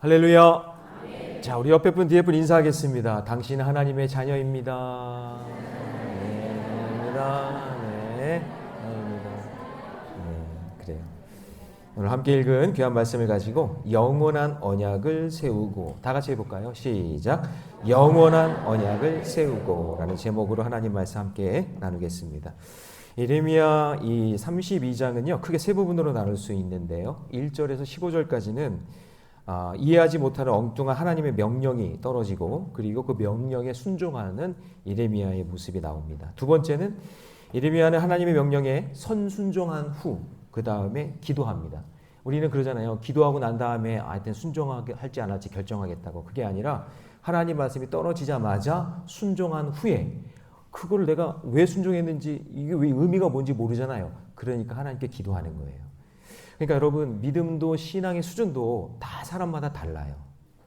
할렐루야. 자, 우리 옆에 분 뒤에 분 인사하겠습니다. 당신은 하나님의 자녀입니다. 네, 아닙니다. 네, 아닙니다. 네, 그래요. 오늘 함께 읽은 귀한 말씀을 가지고 영원한 언약을 세우고, 다 같이 해볼까요? 시작. 영원한 언약을 세우고 라는 제목으로 하나님 말씀 함께 나누겠습니다. 예레미야 이 32장은요 크게 세 부분으로 나눌 수 있는데요, 1절에서 15절까지는 이해하지 못하는 엉뚱한 하나님의 명령이 떨어지고, 그리고 그 명령에 순종하는 예레미야의 모습이 나옵니다. 두 번째는 예레미야는 하나님의 명령에 선순종한 후 그 다음에 기도합니다. 우리는 그러잖아요. 기도하고 난 다음에 하여튼 순종할지 안 할지 결정하겠다고. 그게 아니라 하나님 말씀이 떨어지자마자 순종한 후에 그걸 내가 왜 순종했는지, 이게 왜 의미가 뭔지 모르잖아요. 그러니까 하나님께 기도하는 거예요. 그러니까 여러분, 믿음도 신앙의 수준도 다 사람마다 달라요.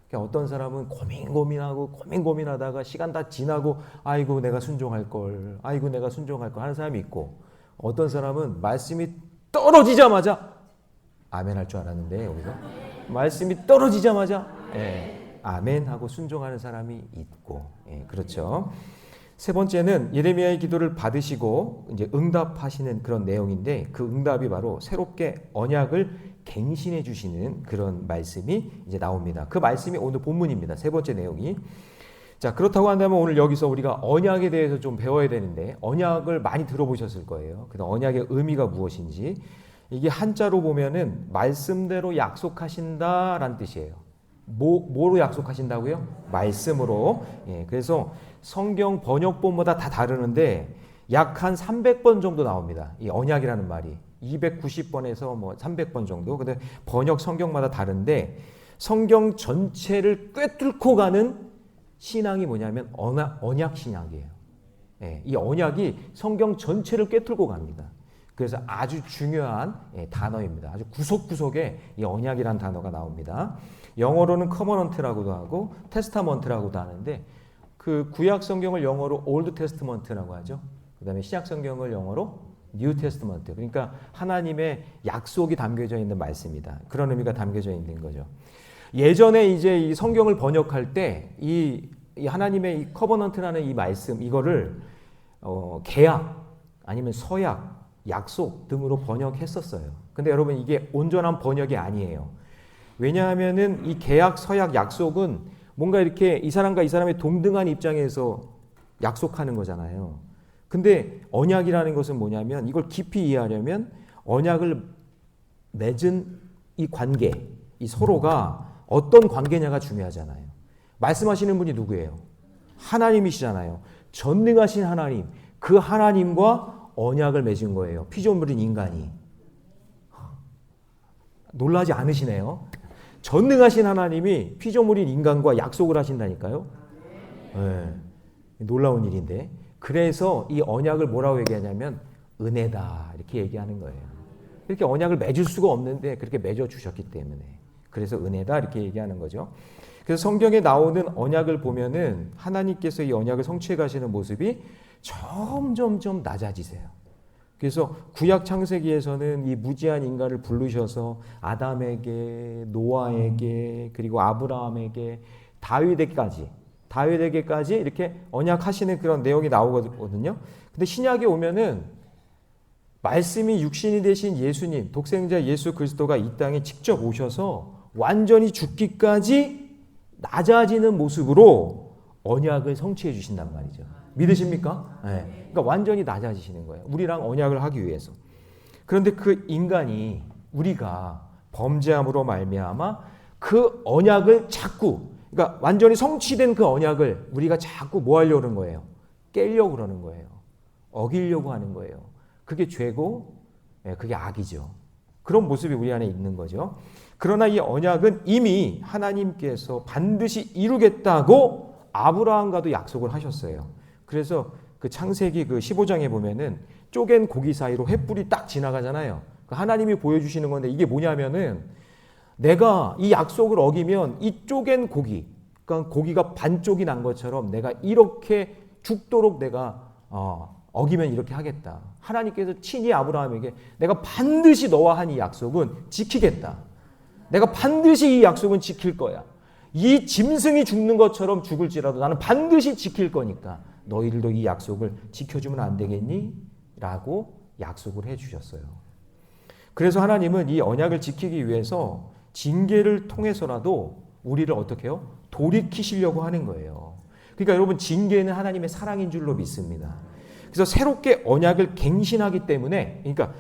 그러니까 어떤 사람은 고민하다가 시간 다 지나고 아이고 내가 순종할 걸 하는 사람이 있고, 어떤 사람은 말씀이 떨어지자마자 아멘 할 줄 알았는데, 우리가 말씀이 떨어지자마자 아멘 하고 순종하는 사람이 있고, 그렇죠. 세 번째는 예레미야의 기도를 받으시고 이제 응답하시는 그런 내용인데, 그 응답이 바로 새롭게 언약을 갱신해 주시는 그런 말씀이 이제 나옵니다. 그 말씀이 오늘 본문입니다. 세 번째 내용이. 자, 그렇다고 한다면 오늘 여기서 우리가 언약에 대해서 좀 배워야 되는데, 언약을 많이 들어보셨을 거예요. 그다음 언약의 의미가 무엇인지. 이게 한자로 보면은 말씀대로 약속하신다라는 뜻이에요. 뭐로 약속하신다고요? 말씀으로. 그래서 성경 번역본마다 다 다르는데 약 한 300번 정도 나옵니다. 이 언약이라는 말이 290번에서 뭐 300번 정도. 근데 번역 성경마다 다른데, 성경 전체를 꿰뚫고 가는 신앙이 뭐냐면 언약 신앙이에요. 이 언약이 성경 전체를 꿰뚫고 갑니다. 그래서 아주 중요한 단어입니다. 아주 구석구석에 이 언약이라는 단어가 나옵니다. 영어로는 커버넌트라고도 하고 테스타먼트라고도 하는데, 그 구약 성경을 영어로 올드 테스트먼트라고 하죠. 그다음에 신약 성경을 영어로 뉴 테스트먼트. 그러니까 하나님의 약속이 담겨져 있는 말씀이다. 그런 의미가 담겨져 있는 거죠. 예전에 이제 이 성경을 번역할 때 이 하나님의 이 커버넌트라는 이 말씀, 이거를 계약 아니면 서약, 약속 등으로 번역했었어요. 근데 여러분, 이게 온전한 번역이 아니에요. 왜냐하면은 이 계약, 서약, 약속은 뭔가 이렇게 이 사람과 이 사람의 동등한 입장에서 약속하는 거잖아요. 근데 언약이라는 것은 뭐냐면, 이걸 깊이 이해하려면 언약을 맺은 이 관계, 이 서로가 어떤 관계냐가 중요하잖아요. 말씀하시는 분이 누구예요? 하나님이시잖아요. 전능하신 하나님, 그 하나님과 언약을 맺은 거예요. 피조물인 인간이. 놀라지 않으시네요. 전능하신 하나님이 피조물인 인간과 약속을 하신다니까요. 놀라운 일인데, 그래서 이 언약을 뭐라고 얘기하냐면 은혜다 이렇게 얘기하는 거예요. 이렇게 언약을 맺을 수가 없는데 그렇게 맺어 주셨기 때문에, 그래서 은혜다 이렇게 얘기하는 거죠. 그래서 성경에 나오는 언약을 보면은 하나님께서 이 언약을 성취해 가시는 모습이 점점점 낮아지세요. 그래서 구약 창세기에서는 이 무지한 인간을 부르셔서 아담에게, 노아에게, 그리고 아브라함에게, 다윗에게까지 이렇게 언약하시는 그런 내용이 나오거든요. 근데 신약에 오면은 말씀이 육신이 되신 예수님, 독생자 예수 그리스도가 이 땅에 직접 오셔서 완전히 죽기까지 낮아지는 모습으로 언약을 성취해 주신단 말이죠. 믿으십니까? 네. 그러니까 완전히 낮아지시는 거예요. 우리랑 언약을 하기 위해서. 그런데 그 인간이, 우리가 범죄함으로 말미암아 그 언약을 자꾸, 그러니까 완전히 성취된 그 언약을 우리가 자꾸 뭐 하려고 그러는 거예요? 깨려고 그러는 거예요. 어기려고 하는 거예요. 그게 죄고, 그게 악이죠. 그런 모습이 우리 안에 있는 거죠. 그러나 이 언약은 이미 하나님께서 반드시 이루겠다고 아브라함과도 약속을 하셨어요. 그래서 그 창세기 그 15장에 보면은 쪼갠 고기 사이로 횃불이 딱 지나가잖아요. 하나님이 보여주시는 건데, 이게 뭐냐면은 내가 이 약속을 어기면 이 쪼갠 고기, 그러니까 고기가 반쪽이 난 것처럼 내가 이렇게 죽도록 내가 어기면 이렇게 하겠다. 하나님께서 친히 아브라함에게 내가 반드시 너와 한 이 약속은 지키겠다. 내가 반드시 이 약속은 지킬 거야. 이 짐승이 죽는 것처럼 죽을지라도 나는 반드시 지킬 거니까 너희들도 이 약속을 지켜주면 안 되겠니? 라고 약속을 해주셨어요. 그래서 하나님은 이 언약을 지키기 위해서 징계를 통해서라도 우리를 어떻게 해요? 돌이키시려고 하는 거예요. 그러니까 여러분, 징계는 하나님의 사랑인 줄로 믿습니다. 그래서 새롭게 언약을 갱신하기 때문에, 그러니까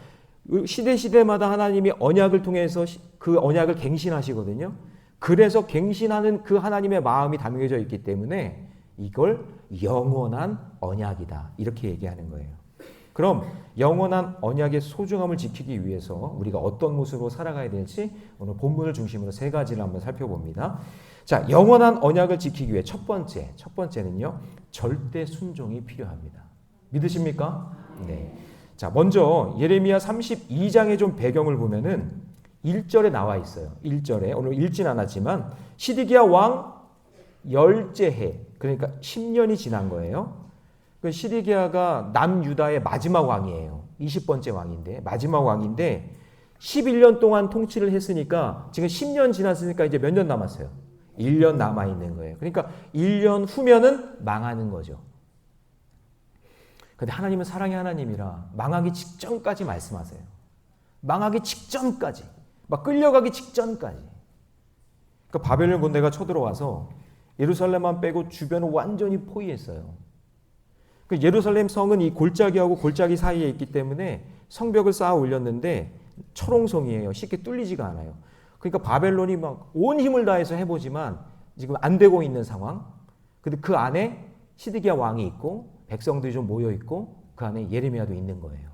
시대마다 하나님이 언약을 통해서 그 언약을 갱신하시거든요. 그래서 갱신하는 그 하나님의 마음이 담겨져 있기 때문에 이걸 영원한 언약이다, 이렇게 얘기하는 거예요. 그럼 영원한 언약의 소중함을 지키기 위해서 우리가 어떤 모습으로 살아가야 될지 오늘 본문을 중심으로 세 가지를 한번 살펴봅니다. 자, 영원한 언약을 지키기 위해 첫 번째는요, 절대 순종이 필요합니다. 믿으십니까? 네. 자, 먼저 예레미야 32장의 좀 배경을 보면은 1절에 나와 있어요. 1절에 오늘 읽진 않았지만 시드기야 왕 열째 해, 그러니까 10년이 지난 거예요. 시드기야가 남유다의 마지막 왕이에요. 20번째 왕인데, 마지막 왕인데 11년 동안 통치를 했으니까 지금 10년 지났으니까 이제 몇 년 남았어요? 1년 남아있는 거예요. 그러니까 1년 후면은 망하는 거죠. 근데 하나님은 사랑의 하나님이라 망하기 직전까지 말씀하세요. 망하기 직전까지, 막 끌려가기 직전까지. 그러니까 바벨론 군대가 쳐들어와서 예루살렘만 빼고 주변을 완전히 포위했어요. 예루살렘 성은 이 골짜기하고 골짜기 사이에 있기 때문에 성벽을 쌓아 올렸는데 철옹성이에요. 쉽게 뚫리지가 않아요. 그러니까 바벨론이 막 온 힘을 다해서 해보지만 지금 안 되고 있는 상황. 근데 그 안에 시드기야 왕이 있고 백성들이 좀 모여 있고 그 안에 예레미야도 있는 거예요.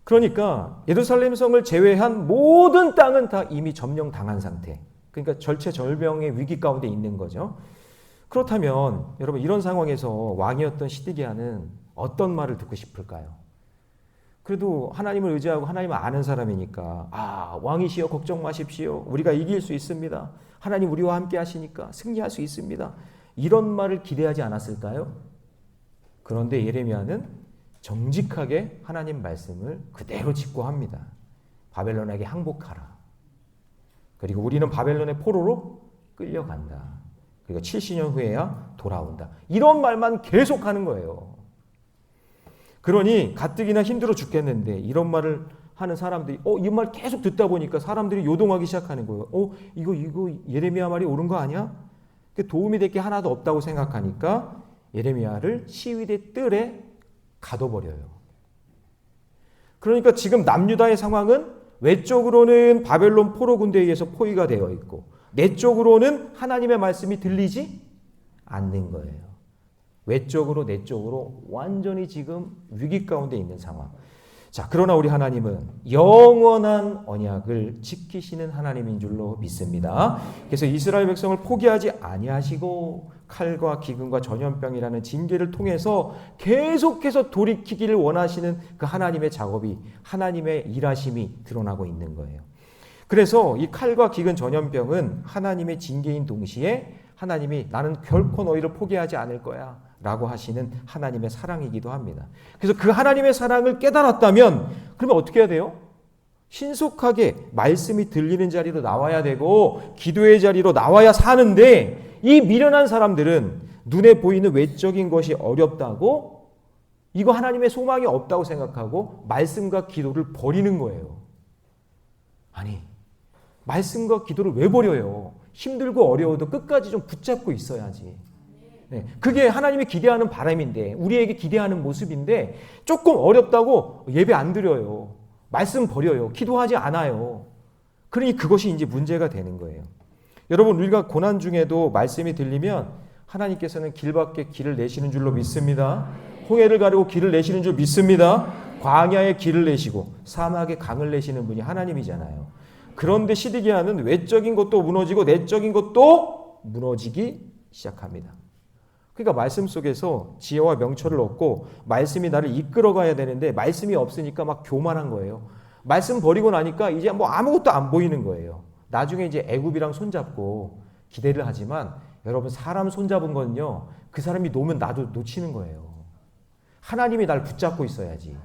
그러니까 예루살렘 성을 제외한 모든 땅은 다 이미 점령당한 상태. 그러니까 절체절명의 위기 가운데 있는 거죠. 그렇다면 여러분, 이런 상황에서 왕이었던 시드기야는 어떤 말을 듣고 싶을까요? 그래도 하나님을 의지하고 하나님을 아는 사람이니까, 왕이시여 걱정 마십시오. 우리가 이길 수 있습니다. 하나님 우리와 함께 하시니까 승리할 수 있습니다. 이런 말을 기대하지 않았을까요? 그런데 예레미야는 정직하게 하나님 말씀을 그대로 직고합니다. 바벨론에게 항복하라. 그리고 우리는 바벨론의 포로로 끌려간다. 그리고 70년 후에야 돌아온다. 이런 말만 계속하는 거예요. 그러니 가뜩이나 힘들어 죽겠는데 이런 말을 하는 사람들이 이 말 계속 듣다 보니까 사람들이 요동하기 시작하는 거예요. 이거 예레미야 말이 옳은 거 아니야? 도움이 될 게 하나도 없다고 생각하니까 예레미야를 시위대 뜰에 가둬버려요. 그러니까 지금 남유다의 상황은 외적으로는 바벨론 포로 군대에 의해서 포위가 되어 있고 내적으로는 하나님의 말씀이 들리지 않는 거예요. 외적으로 내적으로 완전히 지금 위기 가운데 있는 상황. 자, 그러나 우리 하나님은 영원한 언약을 지키시는 하나님인 줄로 믿습니다. 그래서 이스라엘 백성을 포기하지 아니하시고 칼과 기근과 전염병이라는 징계를 통해서 계속해서 돌이키기를 원하시는 그 하나님의 작업이, 하나님의 일하심이 드러나고 있는 거예요. 그래서 이 칼과 기근 전염병은 하나님의 징계인 동시에 하나님이 나는 결코 너희를 포기하지 않을 거야 라고 하시는 하나님의 사랑이기도 합니다. 그래서 그 하나님의 사랑을 깨달았다면 그러면 어떻게 해야 돼요? 신속하게 말씀이 들리는 자리로 나와야 되고 기도의 자리로 나와야 사는데, 이 미련한 사람들은 눈에 보이는 외적인 것이 어렵다고, 이거 하나님의 소망이 없다고 생각하고 말씀과 기도를 버리는 거예요. 아니, 말씀과 기도를 왜 버려요? 힘들고 어려워도 끝까지 좀 붙잡고 있어야지. 네, 그게 하나님이 기대하는 바람인데, 우리에게 기대하는 모습인데, 조금 어렵다고 예배 안 드려요. 말씀 버려요. 기도하지 않아요. 그러니 그것이 이제 문제가 되는 거예요. 여러분, 우리가 고난 중에도 말씀이 들리면 하나님께서는 길밖에 길을 내시는 줄로 믿습니다. 홍해를 가르고 길을 내시는 줄 믿습니다. 광야에 길을 내시고 사막에 강을 내시는 분이 하나님이잖아요. 그런데 시드기야는 외적인 것도 무너지고 내적인 것도 무너지기 시작합니다. 그러니까 말씀 속에서 지혜와 명철을 얻고 말씀이 나를 이끌어가야 되는데 말씀이 없으니까 막 교만한 거예요. 말씀 버리고 나니까 이제 뭐 아무것도 안 보이는 거예요. 나중에 이제 애굽이랑 손잡고 기대를 하지만 여러분, 사람 손잡은 건요, 그 사람이 놓으면 나도 놓치는 거예요. 하나님이 날 붙잡고 있어야지.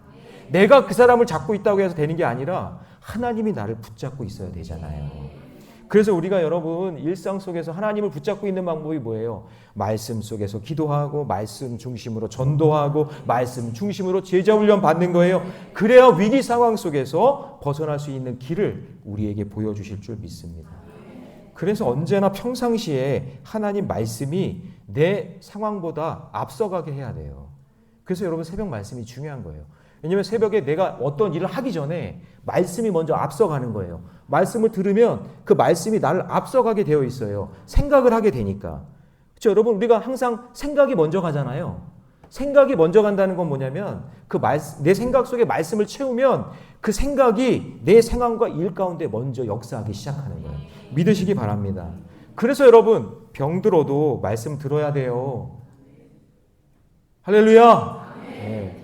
내가 그 사람을 잡고 있다고 해서 되는 게 아니라 하나님이 나를 붙잡고 있어야 되잖아요. 그래서 우리가 여러분 일상 속에서 하나님을 붙잡고 있는 방법이 뭐예요? 말씀 속에서 기도하고 말씀 중심으로 전도하고 말씀 중심으로 제자 훈련 받는 거예요. 그래야 위기 상황 속에서 벗어날 수 있는 길을 우리에게 보여주실 줄 믿습니다. 그래서 언제나 평상시에 하나님 말씀이 내 상황보다 앞서가게 해야 돼요. 그래서 여러분 새벽 말씀이 중요한 거예요. 왜냐하면 새벽에 내가 어떤 일을 하기 전에 말씀이 먼저 앞서가는 거예요. 말씀을 들으면 그 말씀이 나를 앞서가게 되어 있어요. 생각을 하게 되니까. 그렇죠? 여러분 우리가 항상 생각이 먼저 가잖아요. 생각이 먼저 간다는 건 뭐냐면 내 생각 속에 말씀을 채우면 그 생각이 내 상황과 일 가운데 먼저 역사하기 시작하는 거예요. 믿으시기 바랍니다. 그래서 여러분 병들어도 말씀 들어야 돼요. 할렐루야. 네.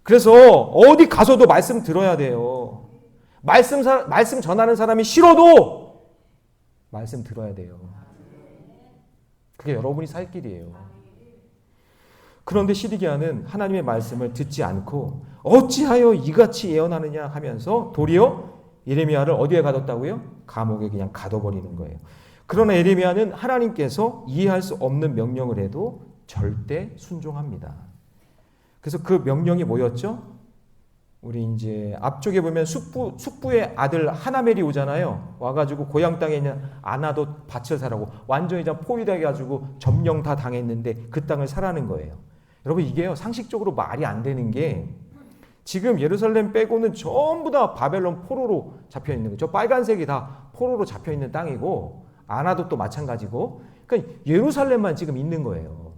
그래서 어디 가서도 말씀 들어야 돼요. 말씀 전하는 사람이 싫어도 말씀 들어야 돼요. 그게 여러분이 살 길이에요. 그런데 시드기야는 하나님의 말씀을 듣지 않고 어찌하여 이같이 예언하느냐 하면서 도리어 예레미야를 어디에 가뒀다고요? 감옥에 그냥 가둬버리는 거예요. 그러나 예레미야는 하나님께서 이해할 수 없는 명령을 해도 절대 순종합니다. 그래서 그 명령이 뭐였죠? 우리 이제 앞쪽에 보면 숙부의 아들 하나멜이 오잖아요. 와가지고 고향 땅에 있는 아나돗 밭을 사라고 완전히 포위돼가지고 점령 다 당했는데 그 땅을 사라는 거예요. 여러분 이게요 상식적으로 말이 안 되는 게 지금 예루살렘 빼고는 전부 다 바벨론 포로로 잡혀 있는 거죠. 빨간색이 다 포로로 잡혀 있는 땅이고 아나돗도 마찬가지고 그러니까 예루살렘만 지금 있는 거예요.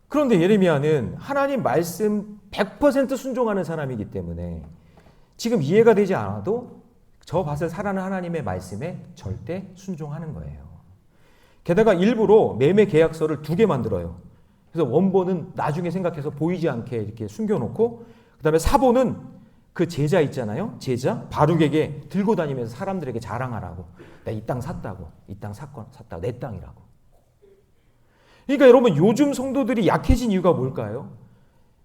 그런데 예레미야는 하나님 말씀 100% 순종하는 사람이기 때문에 지금 이해가 되지 않아도 저 밭을 사라는 하나님의 말씀에 절대 순종하는 거예요. 게다가 일부러 매매 계약서를 2개 만들어요. 그래서 원본은 나중에 생각해서 보이지 않게 이렇게 숨겨놓고 그 다음에 사본은 그 제자 있잖아요. 제자 바룩에게 들고 다니면서 사람들에게 자랑하라고. 내가 이 땅 샀다고. 이 땅 샀다고. 내 땅이라고. 그러니까 여러분 요즘 성도들이 약해진 이유가 뭘까요?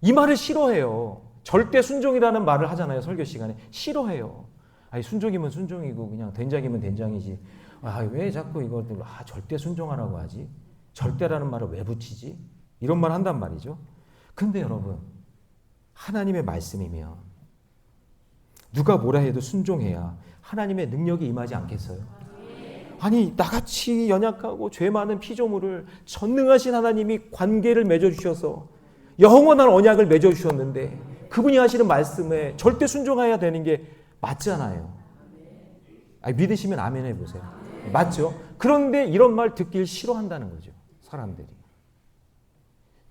이 말을 싫어해요. 절대 순종이라는 말을 하잖아요. 설교 시간에. 싫어해요. 아니 순종이면 순종이고 그냥 된장이면 된장이지. 왜 자꾸 이것들 절대 순종하라고 하지? 절대라는 말을 왜 붙이지? 이런 말 한단 말이죠. 근데 여러분 하나님의 말씀이면 누가 뭐라 해도 순종해야 하나님의 능력이 임하지 않겠어요? 아니 나같이 연약하고 죄 많은 피조물을 전능하신 하나님이 관계를 맺어주셔서 영원한 언약을 맺어주셨는데 그분이 하시는 말씀에 절대 순종해야 되는 게 맞잖아요. 믿으시면 아멘 해보세요. 맞죠? 그런데 이런 말 듣길 싫어한다는 거죠. 사람들이.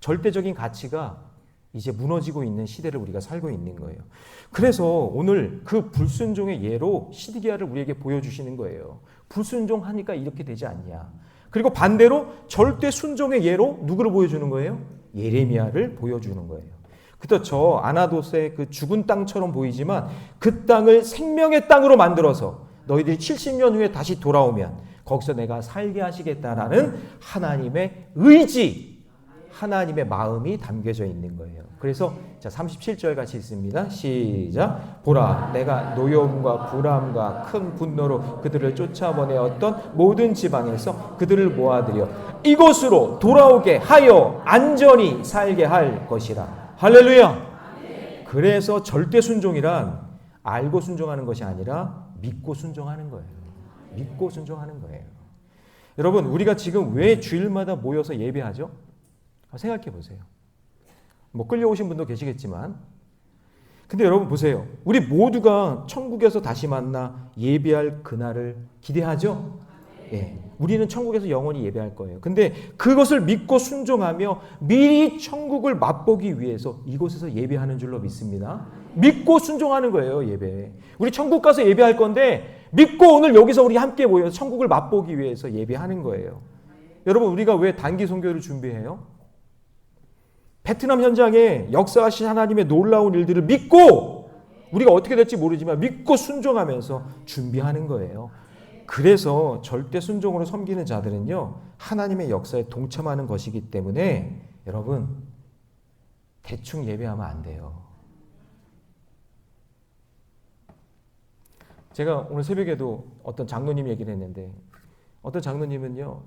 절대적인 가치가 이제 무너지고 있는 시대를 우리가 살고 있는 거예요. 그래서 오늘 그 불순종의 예로 시드기야를 우리에게 보여주시는 거예요. 불순종하니까 이렇게 되지 않냐. 그리고 반대로 절대 순종의 예로 누구를 보여주는 거예요? 예레미야를 보여주는 거예요. 그래서 저 아나돗의 그 죽은 땅처럼 보이지만 그 땅을 생명의 땅으로 만들어서 너희들이 70년 후에 다시 돌아오면 거기서 내가 살게 하시겠다라는 하나님의 의지, 하나님의 마음이 담겨져 있는 거예요. 그래서 자 37절 같이 읽습니다. 시작. 보라 내가 노여움과 불암과 큰 분노로 그들을 쫓아보내었던 모든 지방에서 그들을 모아들여 이곳으로 돌아오게 하여 안전히 살게 할 것이라. 할렐루야. 그래서 절대 순종이란 알고 순종하는 것이 아니라 믿고 순종하는 거예요. 믿고 순종하는 거예요. 여러분 우리가 지금 왜 주일마다 모여서 예배하죠? 생각해 보세요. 뭐 끌려오신 분도 계시겠지만 근데 여러분 보세요. 우리 모두가 천국에서 다시 만나 예배할 그날을 기대하죠? 예. 우리는 천국에서 영원히 예배할 거예요. 근데 그것을 믿고 순종하며 미리 천국을 맛보기 위해서 이곳에서 예배하는 줄로 믿습니다. 믿고 순종하는 거예요. 예배. 우리 천국 가서 예배할 건데 믿고 오늘 여기서 우리 함께 모여서 천국을 맛보기 위해서 예배하는 거예요. 여러분 우리가 왜 단기 선교를 준비해요? 베트남 현장에 역사하신 하나님의 놀라운 일들을 믿고 우리가 어떻게 될지 모르지만 믿고 순종하면서 준비하는 거예요. 그래서 절대 순종으로 섬기는 자들은요 하나님의 역사에 동참하는 것이기 때문에 여러분 대충 예배하면 안 돼요. 제가 오늘 새벽에도 어떤 장로님 얘기를 했는데 어떤 장로님은요,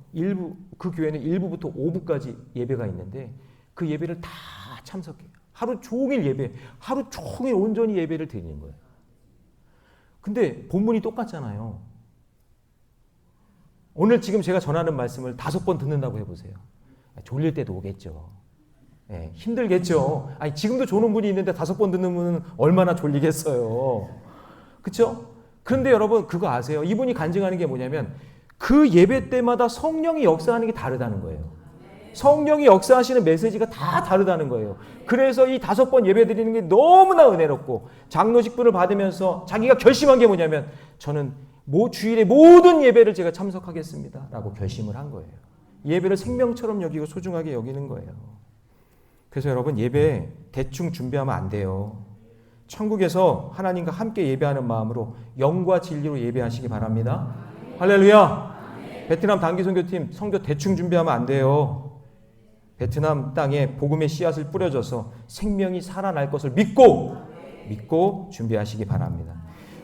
그 교회는 1부부터 5부까지 예배가 있는데 그 예배를 다 참석해요. 하루 종일 예배, 하루 종일 온전히 예배를 드리는 거예요. 근데 본문이 똑같잖아요. 오늘 지금 제가 전하는 말씀을 5번 듣는다고 해보세요. 졸릴 때도 오겠죠. 네, 힘들겠죠. 아니, 지금도 조는 분이 있는데 5번 듣는 분은 얼마나 졸리겠어요. 그렇죠? 그런데 여러분 그거 아세요? 이분이 간증하는 게 뭐냐면 그 예배 때마다 성령이 역사하는 게 다르다는 거예요. 성령이 역사하시는 메시지가 다 다르다는 거예요. 그래서 이 5번 예배 드리는 게 너무나 은혜롭고 장로직분을 받으면서 자기가 결심한 게 뭐냐면 저는 주일의 모든 예배를 제가 참석하겠습니다 라고 결심을 한 거예요. 예배를 생명처럼 여기고 소중하게 여기는 거예요. 그래서 여러분 예배 대충 준비하면 안 돼요. 천국에서 하나님과 함께 예배하는 마음으로 영과 진리로 예배하시기 바랍니다. 할렐루야. 베트남 단기선교팀 성교 대충 준비하면 안 돼요. 베트남 땅에 복음의 씨앗을 뿌려줘서 생명이 살아날 것을 믿고 준비하시기 바랍니다.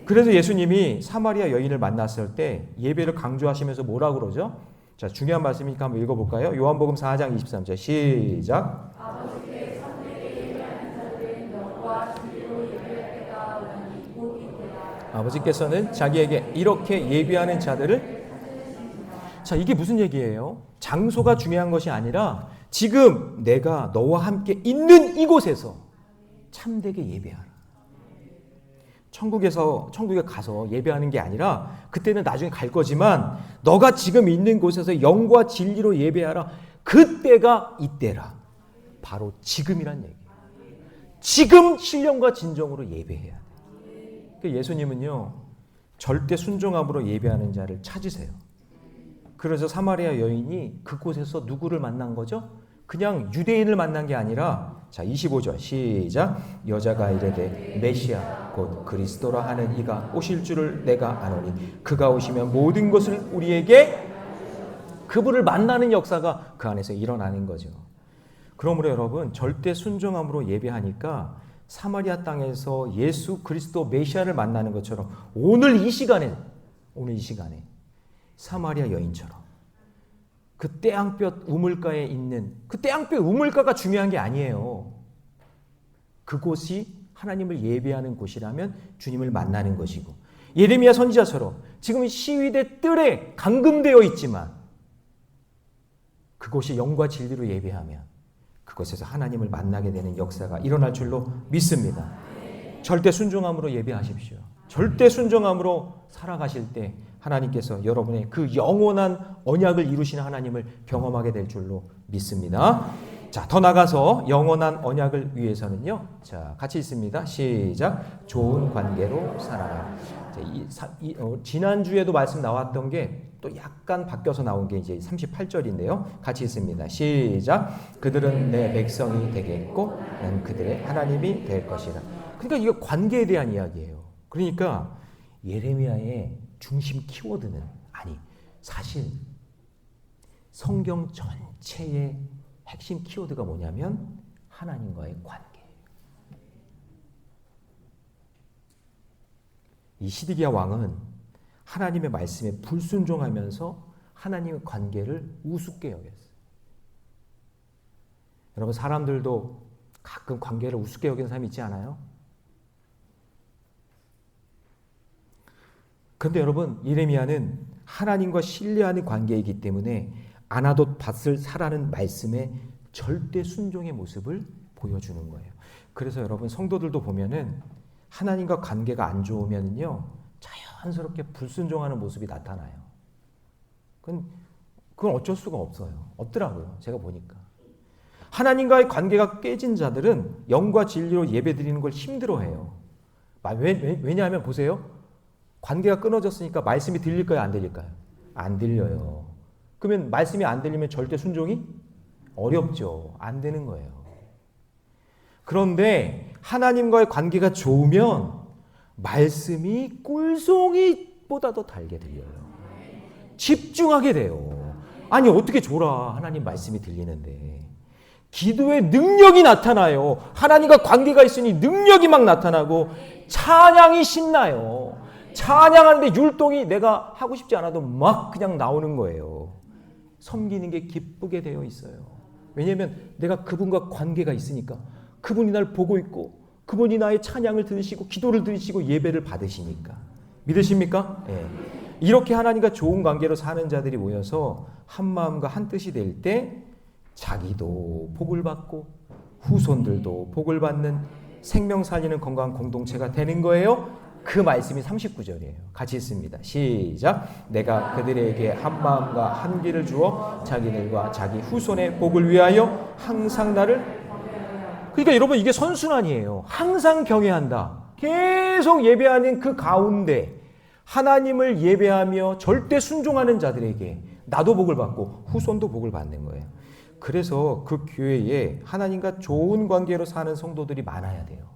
그래서 예수님이 사마리아 여인을 만났을 때 예배를 강조하시면서 뭐라고 그러죠? 자, 중요한 말씀이니까 한번 읽어볼까요? 요한복음 4장 23절 시작. 아버지께서는 자기에게 이렇게 예배하는 자들을 자, 이게 무슨 얘기예요? 장소가 중요한 것이 아니라 지금 내가 너와 함께 있는 이곳에서 참되게 예배하라. 천국에 가서 예배하는 게 아니라 그때는 나중에 갈 거지만 너가 지금 있는 곳에서 영과 진리로 예배하라. 그때가 이때라. 바로 지금이란 얘기예요. 지금 신령과 진정으로 예배해야 돼. 예수님은요, 절대 순종함으로 예배하는 자를 찾으세요. 그래서 사마리아 여인이 그곳에서 누구를 만난 거죠? 그냥 유대인을 만난 게 아니라 자 25절 시작. 여자가 이르되 메시아 곧 그리스도라 하는 이가 오실 줄을 내가 아노니 그가 오시면 모든 것을 우리에게 그분을 만나는 역사가 그 안에서 일어나는 거죠. 그러므로 여러분 절대 순종함으로 예배하니까 사마리아 땅에서 예수 그리스도 메시아를 만나는 것처럼 오늘 이 시간에 사마리아 여인처럼 그 떼양볕 우물가에 있는 그 떼양볕 우물가가 중요한 게 아니에요. 그곳이 하나님을 예배하는 곳이라면 주님을 만나는 것이고 예레미야 선지자처럼 지금 시위대 뜰에 감금되어 있지만 그곳이 영과 진리로 예배하면 그곳에서 하나님을 만나게 되는 역사가 일어날 줄로 믿습니다. 절대 순종함으로 예배하십시오. 절대 순종함으로 살아가실 때 하나님께서 여러분의 그 영원한 언약을 이루시는 하나님을 경험하게 될 줄로 믿습니다. 자, 더 나가서 영원한 언약을 위해서는요. 자, 같이 있습니다. 시작. 좋은 관계로 살아라. 지난주에도 말씀 나왔던 게 또 약간 바뀌어서 나온 게 이제 38절인데요. 같이 있습니다. 시작. 그들은 내 백성이 되겠고 난 그들의 하나님이 될 것이라. 그러니까 이거 관계에 대한 이야기예요. 그러니까 예레미야의 중심 키워드는 사실 성경 전체의 핵심 키워드가 뭐냐면 하나님과의 관계예요. 이 시드기야 왕은 하나님의 말씀에 불순종하면서 하나님의 관계를 우습게 여겼어요. 여러분 사람들도 가끔 관계를 우습게 여기는 사람이 있지 않아요? 그런데 여러분 예레미야는 하나님과 신뢰하는 관계이기 때문에 아나돗 밭을 사라는 말씀에 절대 순종의 모습을 보여주는 거예요. 그래서 여러분 성도들도 보면은 하나님과 관계가 안 좋으면요 자연스럽게 불순종하는 모습이 나타나요. 그건 어쩔 수가 없더라고요. 제가 보니까 하나님과의 관계가 깨진 자들은 영과 진리로 예배드리는 걸 힘들어해요. 왜냐하면 보세요. 관계가 끊어졌으니까 말씀이 들릴까요? 안 들릴까요? 안 들려요. 그러면 말씀이 안 들리면 절대 순종이 어렵죠. 안 되는 거예요. 그런데 하나님과의 관계가 좋으면 말씀이 꿀송이보다도 달게 들려요. 집중하게 돼요. 아니 어떻게 졸아 하나님 말씀이 들리는데. 기도의 능력이 나타나요. 하나님과 관계가 있으니 능력이 막 나타나고 찬양이 신나요. 찬양하는데 율동이 내가 하고 싶지 않아도 막 그냥 나오는 거예요. 섬기는 게 기쁘게 되어 있어요. 왜냐하면 내가 그분과 관계가 있으니까. 그분이 날 보고 있고 그분이 나의 찬양을 들으시고 기도를 들으시고 예배를 받으시니까. 믿으십니까? 네. 이렇게 하나님과 좋은 관계로 사는 자들이 모여서 한 마음과 한 뜻이 될 때 자기도 복을 받고 후손들도 복을 받는 생명 살리는 건강한 공동체가 되는 거예요. 그 말씀이 39절이에요. 같이 읽습니다. 시작. 내가 그들에게 한 마음과 한 길을 주어 자기들과 자기 후손의 복을 위하여 항상 나를. 그러니까 여러분 이게 선순환이에요. 항상 경외한다. 계속 예배하는 그 가운데 하나님을 예배하며 절대 순종하는 자들에게 나도 복을 받고 후손도 복을 받는 거예요. 그래서 그 교회에 하나님과 좋은 관계로 사는 성도들이 많아야 돼요.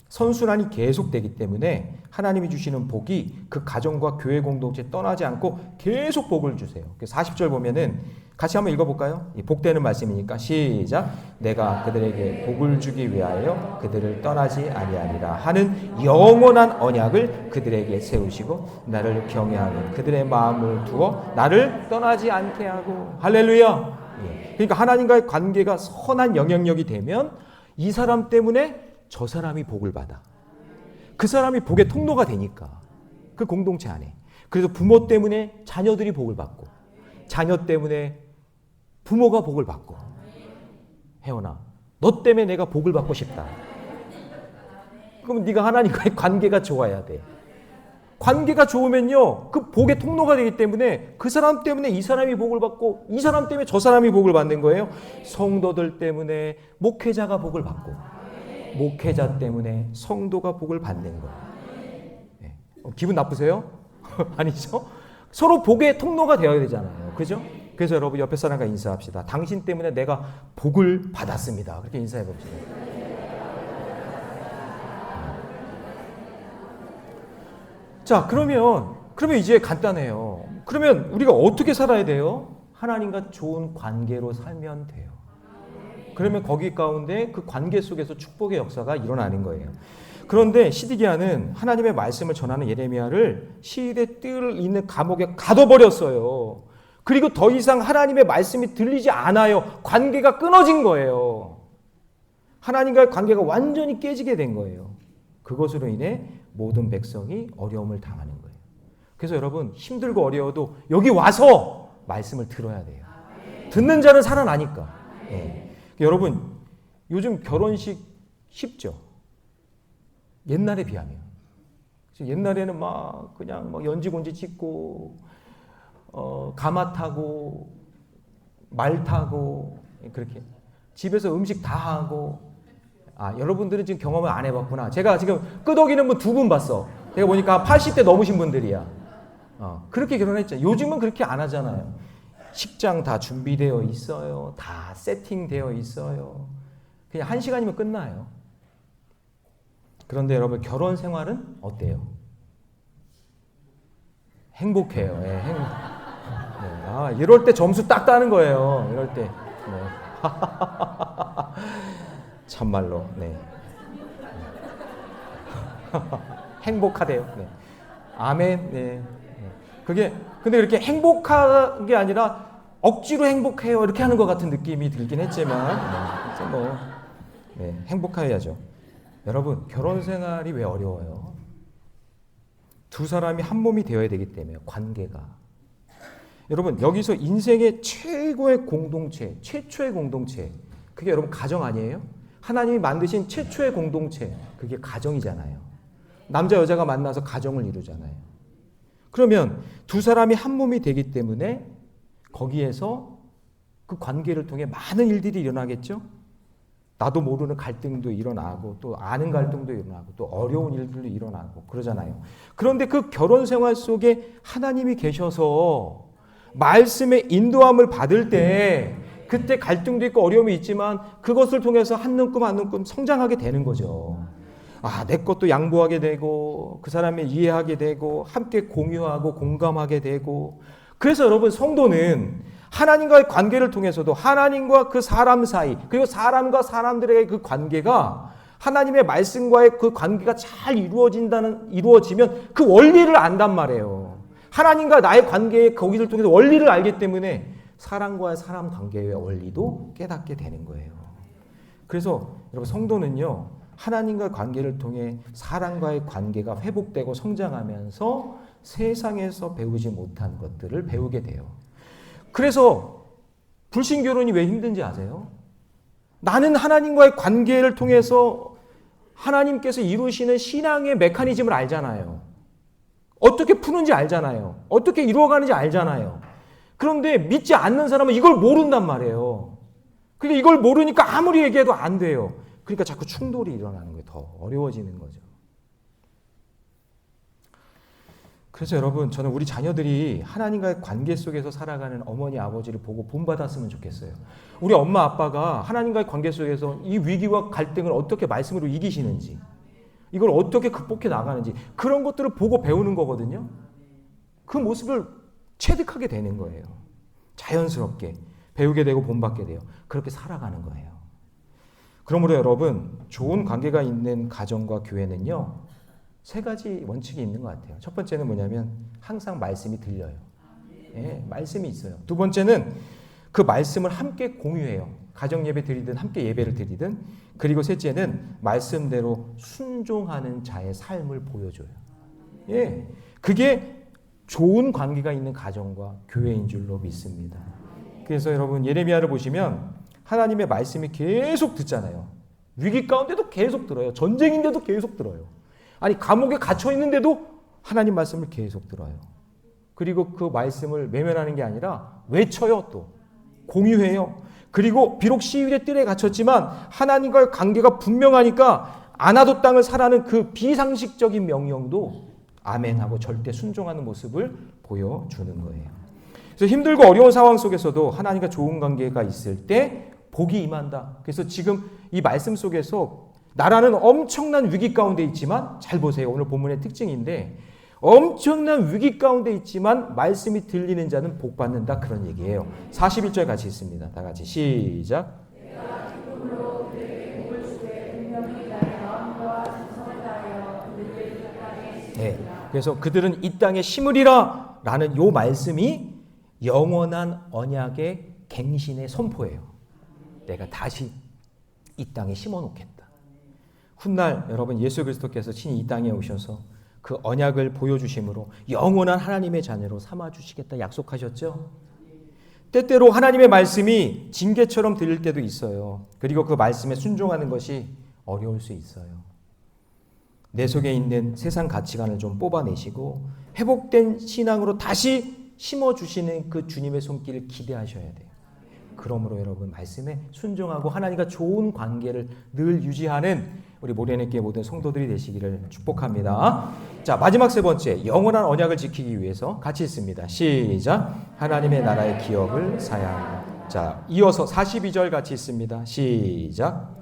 선순환이 계속되기 때문에 하나님이 주시는 복이 그 가정과 교회 공동체 떠나지 않고 계속 복을 주세요. 40절 보면은 같이 한번 읽어볼까요? 복되는 말씀이니까 시작. 내가 그들에게 복을 주기 위하여 그들을 떠나지 아니하리라 하는 영원한 언약을 그들에게 세우시고 나를 경외하는 그들의 마음을 두어 나를 떠나지 않게 하고. 할렐루야. 그러니까 하나님과의 관계가 선한 영향력이 되면 이 사람 때문에 저 사람이 복을 받아. 그 사람이 복의 통로가 되니까. 그 공동체 안에. 그래서 부모 때문에 자녀들이 복을 받고 자녀 때문에 부모가 복을 받고. 혜원아, 너 때문에 내가 복을 받고 싶다. 그럼 네가 하나님과의 관계가 좋아야 돼. 관계가 좋으면요, 그 복의 통로가 되기 때문에 그 사람 때문에 이 사람이 복을 받고 이 사람 때문에 저 사람이 복을 받는 거예요. 성도들 때문에 목회자가 복을 받고 목회자 때문에 성도가 복을 받는 거예요. 네. 기분 나쁘세요? 아니죠? 서로 복의 통로가 되어야 되잖아요. 그죠? 그래서 여러분 옆에 사람과 인사합시다. 당신 때문에 내가 복을 받았습니다. 그렇게 인사해 봅시다. 자, 그러면 이제 간단해요. 그러면 우리가 어떻게 살아야 돼요? 하나님과 좋은 관계로 살면 돼요. 그러면 거기 가운데 그 관계 속에서 축복의 역사가 일어나는 거예요. 그런데 시드기야는 하나님의 말씀을 전하는 예레미야를 시대 뜰 있는 감옥에 가둬버렸어요. 그리고 더 이상 하나님의 말씀이 들리지 않아요. 관계가 끊어진 거예요. 하나님과의 관계가 완전히 깨지게 된 거예요. 그것으로 인해 모든 백성이 어려움을 당하는 거예요. 그래서 여러분 힘들고 어려워도 여기 와서 말씀을 들어야 돼요. 듣는 자는 살아나니까. 네. 여러분 요즘 결혼식 쉽죠? 옛날에 비하면. 옛날에는 막 그냥 막 연지곤지 찍고 가마 타고 말 타고 그렇게 집에서 음식 다 하고. 여러분들은 지금 경험을 안 해봤구나. 제가 지금 끄덕이는 분 2분 봤어. 제가 보니까 80대 넘으신 분들이야. 그렇게 결혼했죠. 요즘은 그렇게 안 하잖아요. 식장 다 준비되어 있어요. 다 세팅되어 있어요. 그냥 1시간이면 끝나요. 그런데 여러분 결혼 생활은 어때요? 행복해요. 네, 네. 이럴 때 점수 딱 따는 거예요. 이럴 때. 네. 참말로. 네. 행복하대요. 네. 아멘. 네. 그게 근데 그렇게 행복한 게 아니라 억지로 행복해요 이렇게 하는 것 같은 느낌이 들긴 했지만 행복해야죠. 여러분 결혼 생활이 왜 어려워요? 두 사람이 한 몸이 되어야 되기 때문에 관계가. 여러분 여기서 인생의 최고의 공동체, 최초의 공동체 그게 여러분 가정 아니에요? 하나님이 만드신 최초의 공동체 그게 가정이잖아요. 남자 여자가 만나서 가정을 이루잖아요. 그러면 두 사람이 한 몸이 되기 때문에 거기에서 그 관계를 통해 많은 일들이 일어나겠죠. 나도 모르는 갈등도 일어나고 또 아는 갈등도 일어나고 또 어려운 일들도 일어나고 그러잖아요. 그런데 그 결혼 생활 속에 하나님이 계셔서 말씀의 인도함을 받을 때 그때 갈등도 있고 어려움이 있지만 그것을 통해서 한 눈금 한 눈금 성장하게 되는 거죠. 내 것도 양보하게 되고 그 사람을 이해하게 되고 함께 공유하고 공감하게 되고. 그래서 여러분 성도는 하나님과의 관계를 통해서도 하나님과 그 사람 사이, 그리고 사람과 사람들의 그 관계가 하나님의 말씀과의 그 관계가 잘 이루어지면 그 원리를 안단 말이에요. 하나님과 나의 관계의 거기를 통해서 원리를 알기 때문에 사람과의 사람 관계의 원리도 깨닫게 되는 거예요. 그래서 여러분 성도는요, 하나님과의 관계를 통해 사람과의 관계가 회복되고 성장하면서 세상에서 배우지 못한 것들을 배우게 돼요. 그래서 불신결혼이 왜 힘든지 아세요? 나는 하나님과의 관계를 통해서 하나님께서 이루시는 신앙의 메커니즘을 알잖아요. 어떻게 푸는지 알잖아요. 어떻게 이루어가는지 알잖아요. 그런데 믿지 않는 사람은 이걸 모른단 말이에요. 그러니까 이걸 모르니까 아무리 얘기해도 안 돼요. 그러니까 자꾸 충돌이 일어나는 거예요. 더 어려워지는 거죠. 그래서 여러분, 저는 우리 자녀들이 하나님과의 관계 속에서 살아가는 어머니, 아버지를 보고 본받았으면 좋겠어요. 우리 엄마, 아빠가 하나님과의 관계 속에서 이 위기와 갈등을 어떻게 말씀으로 이기시는지, 이걸 어떻게 극복해 나가는지, 그런 것들을 보고 배우는 거거든요. 그 모습을 체득하게 되는 거예요. 자연스럽게 배우게 되고 본받게 돼요. 그렇게 살아가는 거예요. 그러므로 여러분, 좋은 관계가 있는 가정과 교회는요, 세 가지 원칙이 있는 것 같아요. 첫 번째는 뭐냐면 항상 말씀이 들려요. 예, 말씀이 있어요. 두 번째는 그 말씀을 함께 공유해요. 가정 예배 드리든 함께 예배를 드리든. 그리고 셋째는 말씀대로 순종하는 자의 삶을 보여줘요. 예, 그게 좋은 관계가 있는 가정과 교회인 줄로 믿습니다. 그래서 여러분, 예레미야를 보시면 하나님의 말씀이 계속 듣잖아요. 위기 가운데도 계속 들어요. 전쟁인데도 계속 들어요. 아니, 감옥에 갇혀 있는데도 하나님 말씀을 계속 들어요. 그리고 그 말씀을 외면하는 게 아니라 외쳐요. 또 공유해요. 그리고 비록 시위의 뜰에 갇혔지만 하나님과의 관계가 분명하니까 아나도 땅을 사라는 그 비상식적인 명령도 아멘하고 절대 순종하는 모습을 보여주는 거예요. 그래서 힘들고 어려운 상황 속에서도 하나님과 좋은 관계가 있을 때 복이 임한다. 그래서 지금 이 말씀 속에서 나라는 엄청난 위기 가운데 있지만, 잘 보세요. 오늘 본문의 특징인데, 엄청난 위기 가운데 있지만 말씀이 들리는 자는 복 받는다, 그런 얘기예요. 41절 같이 있습니다. 다 같이 시작. 네, 그래서 그들은 이 땅에 심으리라 라는 요 말씀이 영원한 언약의 갱신의 선포예요. 내가 다시 이 땅에 심어 놓겠다. 훗날 여러분, 예수 그리스도께서 친히 이 땅에 오셔서 그 언약을 보여주심으로 영원한 하나님의 자녀로 삼아주시겠다 약속하셨죠. 때때로 하나님의 말씀이 징계처럼 들릴 때도 있어요. 그리고 그 말씀에 순종하는 것이 어려울 수 있어요. 내 속에 있는 세상 가치관을 좀 뽑아내시고 회복된 신앙으로 다시 심어주시는 그 주님의 손길을 기대하셔야 돼요. 그러므로 여러분, 말씀에 순종하고 하나님과 좋은 관계를 늘 유지하는 우리 모래내교회 모든 성도들이 되시기를 축복합니다. 자, 마지막 세 번째, 영원한 언약을 지키기 위해서 같이 있습니다. 시작. 하나님의 나라의 기업을 사야. 자, 이어서 42절 같이 있습니다. 시작.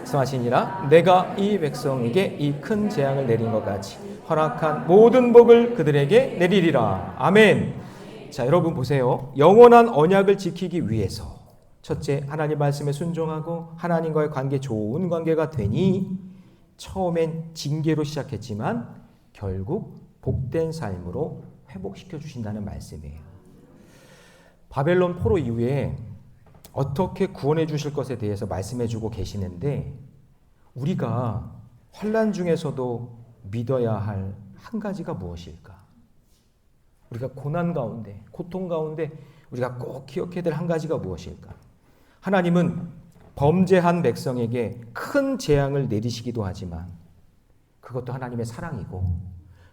말씀하시니라 내가 이 백성에게 이 큰 재앙을 내린 것 같이 허락한 모든 복을 그들에게 내리리라. 아멘. 자, 여러분 보세요. 영원한 언약을 지키기 위해서 첫째, 하나님 말씀에 순종하고 하나님과의 관계, 좋은 관계가 되니 처음엔 징계로 시작했지만 결국 복된 삶으로 회복시켜 주신다는 말씀이에요. 바벨론 포로 이후에 어떻게 구원해 주실 것에 대해서 말씀해 주고 계시는데, 우리가 환난 중에서도 믿어야 할 한 가지가 무엇일까? 우리가 고난 가운데, 고통 가운데 우리가 꼭 기억해야 될 한 가지가 무엇일까? 하나님은 범죄한 백성에게 큰 재앙을 내리시기도 하지만 그것도 하나님의 사랑이고,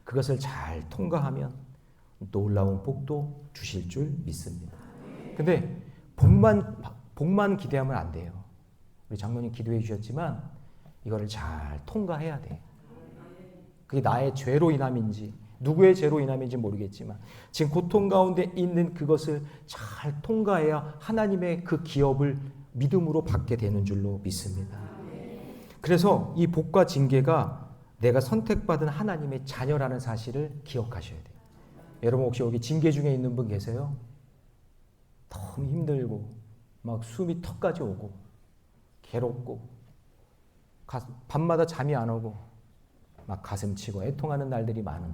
그것을 잘 통과하면 놀라운 복도 주실 줄 믿습니다. 근데 복만 기대하면 안 돼요. 우리 장로님 기도해 주셨지만 이거를 잘 통과해야 돼. 그게 나의 죄로 인함인지 누구의 죄로 인함인지 모르겠지만 지금 고통 가운데 있는 그것을 잘 통과해야 하나님의 그 기업을 믿음으로 받게 되는 줄로 믿습니다. 그래서 이 복과 징계가 내가 선택받은 하나님의 자녀라는 사실을 기억하셔야 돼요. 여러분 혹시 여기 징계 중에 있는 분 계세요? 너무 힘들고 막 숨이 턱까지 오고 괴롭고 밤마다 잠이 안 오고 막 가슴 치고 애통하는 날들이 많은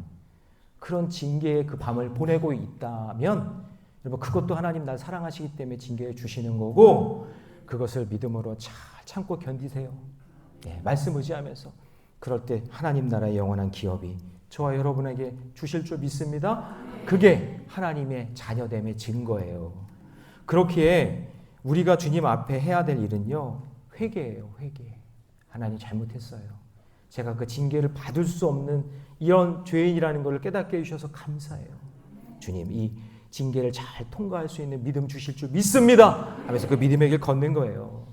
그런 징계의 그 밤을 보내고 있다면 여러분 그것도 하나님 날 사랑하시기 때문에 징계해 주시는 거고 그것을 믿음으로 잘 참고 견디세요. 네, 말씀 의지하면서 그럴 때 하나님 나라의 영원한 기업이 저와 여러분에게 주실 줄 믿습니다. 그게 하나님의 자녀됨의 증거예요. 그렇기에 우리가 주님 앞에 해야 될 일은요. 회개예요. 회개. 하나님 잘못했어요. 제가 그 징계를 받을 수 없는 이런 죄인이라는 것을 깨닫게 해주셔서 감사해요. 주님 이 징계를 잘 통과할 수 있는 믿음 주실 줄 믿습니다 하면서 그 믿음의 길 걷는 거예요.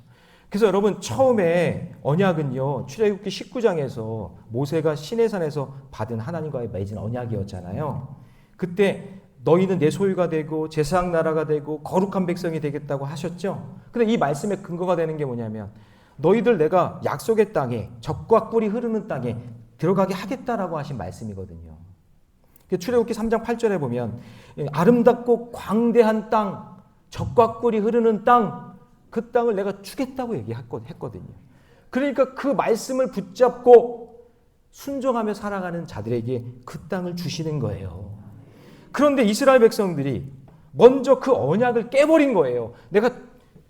그래서 여러분 처음에 언약은요. 출애굽기 19장에서 모세가 시내산에서 받은 하나님과의 맺은 언약이었잖아요. 그때 너희는 내 소유가 되고 제사장 나라가 되고 거룩한 백성이 되겠다고 하셨죠. 근데 이 말씀의 근거가 되는 게 뭐냐면 너희들 내가 약속의 땅에 젖과 꿀이 흐르는 땅에 들어가게 하겠다라고 하신 말씀이거든요. 출애굽기 3장 8절에 보면 아름답고 광대한 땅, 젖과 꿀이 흐르는 땅, 그 땅을 내가 주겠다고 얘기했거든요. 그러니까 그 말씀을 붙잡고 순종하며 살아가는 자들에게 그 땅을 주시는 거예요. 그런데 이스라엘 백성들이 먼저 그 언약을 깨버린 거예요. 내가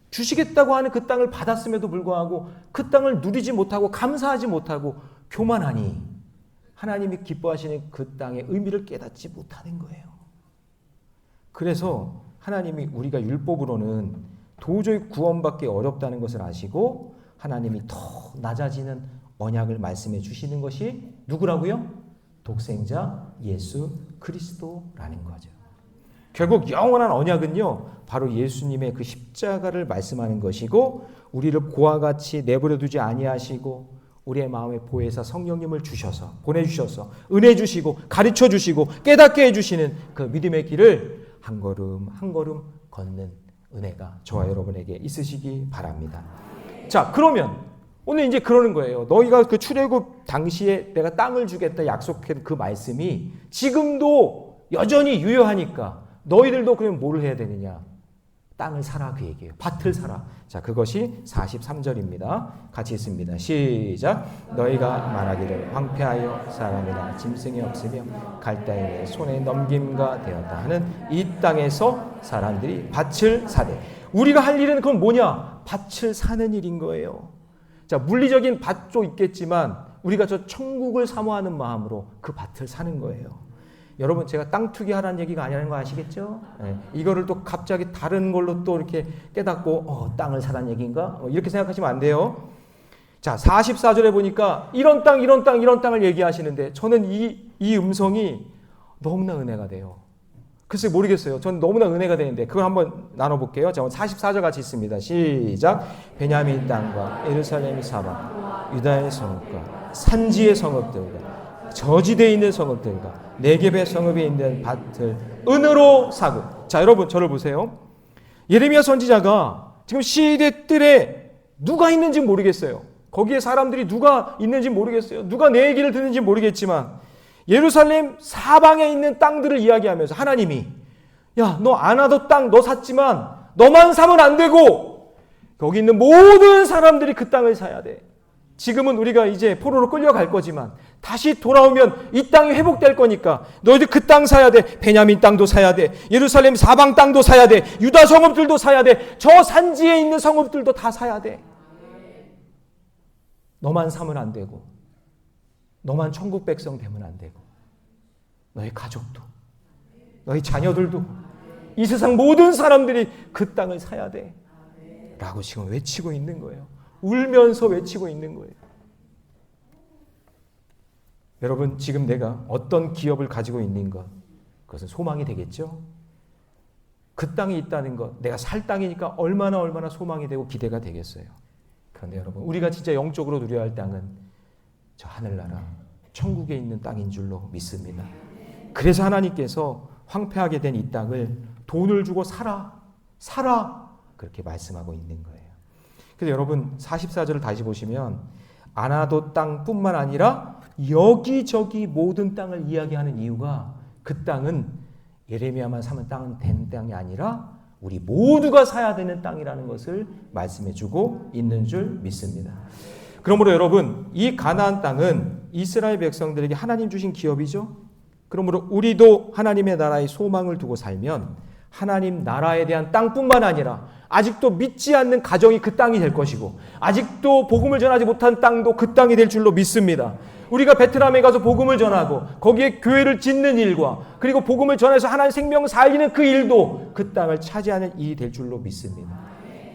주시겠다고 하는 그 땅을 받았음에도 불구하고 그 땅을 누리지 못하고 감사하지 못하고 교만하니 하나님이 기뻐하시는 그 땅의 의미를 깨닫지 못하는 거예요. 그래서 하나님이 우리가 율법으로는 도저히 구원받기 어렵다는 것을 아시고 하나님이 더 낮아지는 언약을 말씀해 주시는 것이 누구라고요? 독생자 예수 그리스도라는 거죠. 결국 영원한 언약은요. 바로 예수님의 그 십자가를 말씀하는 것이고 우리를 고와 같이 내버려 두지 아니하시고 우리의 마음에 보혜사 성령님을 주셔서 보내주셔서 은혜 주시고 가르쳐 주시고 깨닫게 해주시는 그 믿음의 길을 한 걸음 한 걸음 걷는 은혜가 저와 여러분에게 있으시기 바랍니다. 자, 그러면 오늘 이제 그러는 거예요. 너희가 그 출애굽 당시에 내가 땅을 주겠다 약속한 그 말씀이 지금도 여전히 유효하니까 너희들도 그러면 뭘 해야 되느냐? 땅을 사라 그 얘기예요. 밭을 사라. 자, 그것이 43절입니다. 같이 읽습니다. 시작. 너희가 말하기를 황폐하여 사람이나 짐승이 없으며 갈대인의 손에 넘김가 되었다 하는 이 땅에서 사람들이 밭을 사되. 우리가 할 일은 그건 뭐냐? 밭을 사는 일인 거예요. 자, 물리적인 밭도 있겠지만 우리가 저 천국을 사모하는 마음으로 그 밭을 사는 거예요. 여러분 제가 땅 투기하라는 얘기가 아니라는 거 아시겠죠? 네. 이거를 또 갑자기 다른 걸로 또 이렇게 깨닫고 땅을 사라는 얘기인가? 이렇게 생각하시면 안 돼요. 자, 44절에 보니까 이런 땅 이런 땅을 얘기하시는데 저는 이 음성이 너무나 은혜가 돼요. 글쎄 모르겠어요. 전 너무나 은혜가 되는데 그걸 한번 나눠볼게요. 자, 44절 같이 있습니다. 시작. 베냐민 땅과 예루살렘의 사방 유다의 성읍과 산지의 성읍들과 저지대에 있는 성읍들과 네겝의 성읍에 있는 밭을 은으로 사고. 자, 여러분 저를 보세요. 예레미야 선지자가 지금 시대들에 누가 있는지 모르겠어요. 거기에 사람들이 누가 있는지 모르겠어요. 누가 내 얘기를 듣는지 모르겠지만 예루살렘 사방에 있는 땅들을 이야기하면서 하나님이 야, 너 아나도 땅 너 샀지만 너만 사면 안 되고 거기 있는 모든 사람들이 그 땅을 사야 돼. 지금은 우리가 이제 포로로 끌려갈 거지만 다시 돌아오면 이 땅이 회복될 거니까 너희들 그 땅 사야 돼. 베냐민 땅도 사야 돼. 예루살렘 사방 땅도 사야 돼. 유다 성읍들도 사야 돼. 저 산지에 있는 성읍들도 다 사야 돼. 너만 사면 안 되고 너만 천국 백성 되면 안 되고 너희 가족도 너희 자녀들도 이 세상 모든 사람들이 그 땅을 사야 돼 라고 지금 외치고 있는 거예요. 울면서 외치고 있는 거예요. 여러분 지금 내가 어떤 기업을 가지고 있는 것 그것은 소망이 되겠죠. 그 땅이 있다는 것 내가 살 땅이니까 얼마나 소망이 되고 기대가 되겠어요. 그런데 여러분 우리가 진짜 영적으로 누려야 할 땅은 저 하늘나라 천국에 있는 땅인 줄로 믿습니다. 그래서 하나님께서 황폐하게 된 이 땅을 돈을 주고 사라 그렇게 말씀하고 있는 거예요. 그래서 여러분 44절을 다시 보시면 아나도 땅뿐만 아니라 여기저기 모든 땅을 이야기하는 이유가 그 땅은 예레미야만 사면 땅은 된 땅이 아니라 우리 모두가 사야 되는 땅이라는 것을 말씀해주고 있는 줄 믿습니다. 그러므로 여러분, 이 가나안 땅은 이스라엘 백성들에게 하나님 주신 기업이죠. 그러므로 우리도 하나님의 나라의 소망을 두고 살면 하나님 나라에 대한 땅뿐만 아니라 아직도 믿지 않는 가정이 그 땅이 될 것이고, 아직도 복음을 전하지 못한 땅도 그 땅이 될 줄로 믿습니다. 우리가 베트남에 가서 복음을 전하고 거기에 교회를 짓는 일과, 그리고 복음을 전해서 하나님 생명을 살리는 그 일도 그 땅을 차지하는 일이 될 줄로 믿습니다.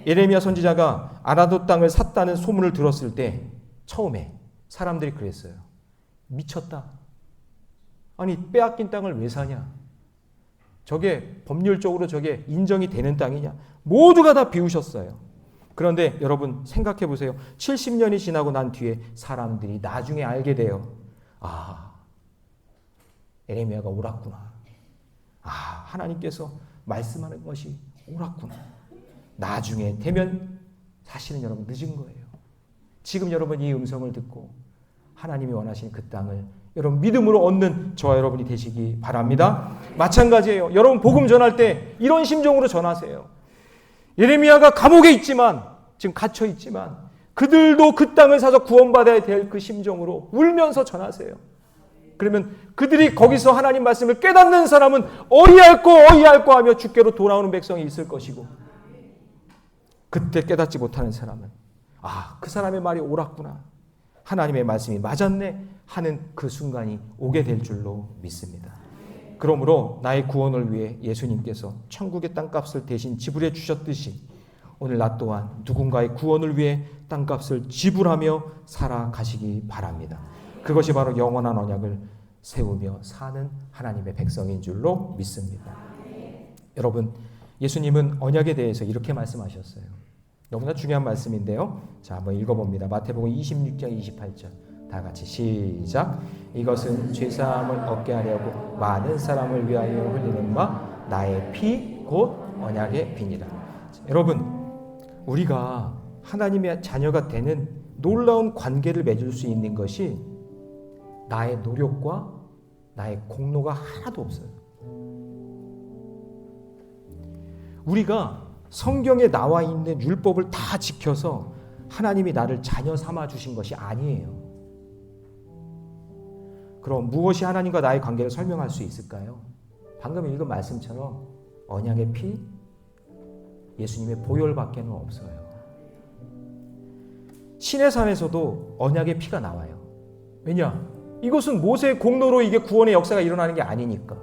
예레미야 선지자가 아라도 땅을 샀다는 소문을 들었을 때 처음에 사람들이 그랬어요. 미쳤다. 아니, 빼앗긴 땅을 왜 사냐? 저게 법률적으로 저게 인정이 되는 땅이냐? 모두가 다 비웃었어요. 그런데 여러분 생각해 보세요. 70년이 지나고 난 뒤에 사람들이 나중에 알게 돼요. 아, 에레미야가 옳았구나. 아, 하나님께서 말씀하는 것이 옳았구나. 나중에 되면 사실은 여러분 늦은 거예요. 지금 여러분 이 음성을 듣고 하나님이 원하시는 그 땅을 여러분 믿음으로 얻는 저와 여러분이 되시기 바랍니다. 마찬가지예요. 여러분 복음 전할 때 이런 심정으로 전하세요. 예레미야가 감옥에 있지만, 지금 갇혀 있지만 그들도 그 땅을 사서 구원받아야 될 그 심정으로 울면서 전하세요. 그러면 그들이 거기서 하나님 말씀을 깨닫는 사람은 어이할꼬 하며 주께로 돌아오는 백성이 있을 것이고, 그때 깨닫지 못하는 사람은 아, 그 사람의 말이 옳았구나, 하나님의 말씀이 맞았네 하는 그 순간이 오게 될 줄로 믿습니다. 그러므로 나의 구원을 위해 예수님께서 천국의 땅값을 대신 지불해 주셨듯이 오늘 나 또한 누군가의 구원을 위해 땅값을 지불하며 살아가시기 바랍니다. 그것이 바로 영원한 언약을 세우며 사는 하나님의 백성인 줄로 믿습니다. 여러분, 예수님은 언약에 대해서 이렇게 말씀하셨어요. 너무나 중요한 말씀인데요. 자, 한번 읽어봅니다. 마태복음 26장 28절. 다 같이 시작. 이것은 죄사함을 얻게 하려고 많은 사람을 위하여 흘리는 바 나의 피 곧 언약의 피니라. 자, 여러분, 우리가 하나님의 자녀가 되는 놀라운 관계를 맺을 수 있는 것이 나의 노력과 나의 공로가 하나도 없어요. 우리가 성경에 나와 있는 율법을 다 지켜서 하나님이 나를 자녀 삼아 주신 것이 아니에요. 그럼 무엇이 하나님과 나의 관계를 설명할 수 있을까요? 방금 읽은 말씀처럼 언약의 피, 예수님의 보혈밖에는 없어요. 시내산에서도 언약의 피가 나와요. 왜냐? 이것은 모세의 공로로 이게 구원의 역사가 일어나는 게 아니니까.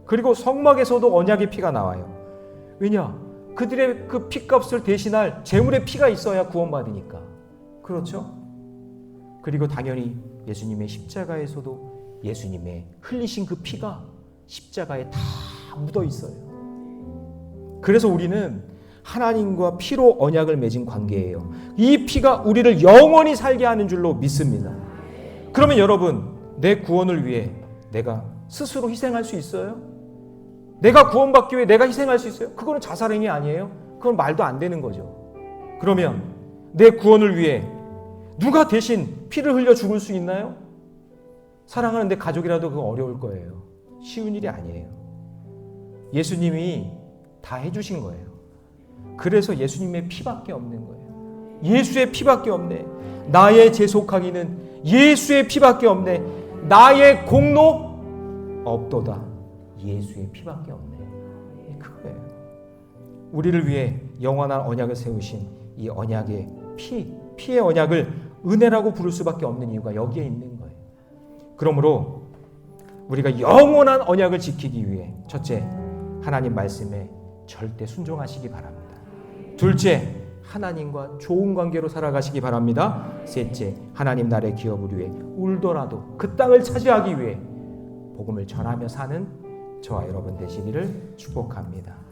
그리고 성막에서도 언약의 피가 나와요. 왜냐? 그들의 그 피값을 대신할 제물의 피가 있어야 구원받으니까. 그렇죠? 그리고 당연히 예수님의 십자가에서도 예수님의 흘리신 그 피가 십자가에 다 묻어 있어요. 그래서 우리는 하나님과 피로 언약을 맺은 관계예요. 이 피가 우리를 영원히 살게 하는 줄로 믿습니다. 그러면 여러분, 내 구원을 위해 내가 스스로 희생할 수 있어요? 내가 구원받기 위해 내가 희생할 수 있어요? 그거는 자살행위 아니에요? 그건 말도 안 되는 거죠. 그러면 내 구원을 위해 누가 대신 피를 흘려 죽을 수 있나요? 사랑하는 내 가족이라도 그거 어려울 거예요. 쉬운 일이 아니에요. 예수님이 다 해주신 거예요. 그래서 예수님의 피밖에 없는 거예요. 예수의 피밖에 없네. 나의 제속하기는 예수의 피밖에 없네. 나의 공로 없도다. 예수의 피밖에 없네. 그거예요. 우리를 위해 영원한 언약을 세우신 이 언약의 피의 언약을 은혜라고 부를 수밖에 없는 이유가 여기에 있는 거예요. 그러므로 우리가 영원한 언약을 지키기 위해 첫째, 하나님 말씀에 절대 순종하시기 바랍니다. 둘째, 하나님과 좋은 관계로 살아가시기 바랍니다. 셋째, 하나님 나라의 기업을 위해 울더라도 그 땅을 차지하기 위해 복음을 전하며 사는 저와 여러분 되시기를 축복합니다.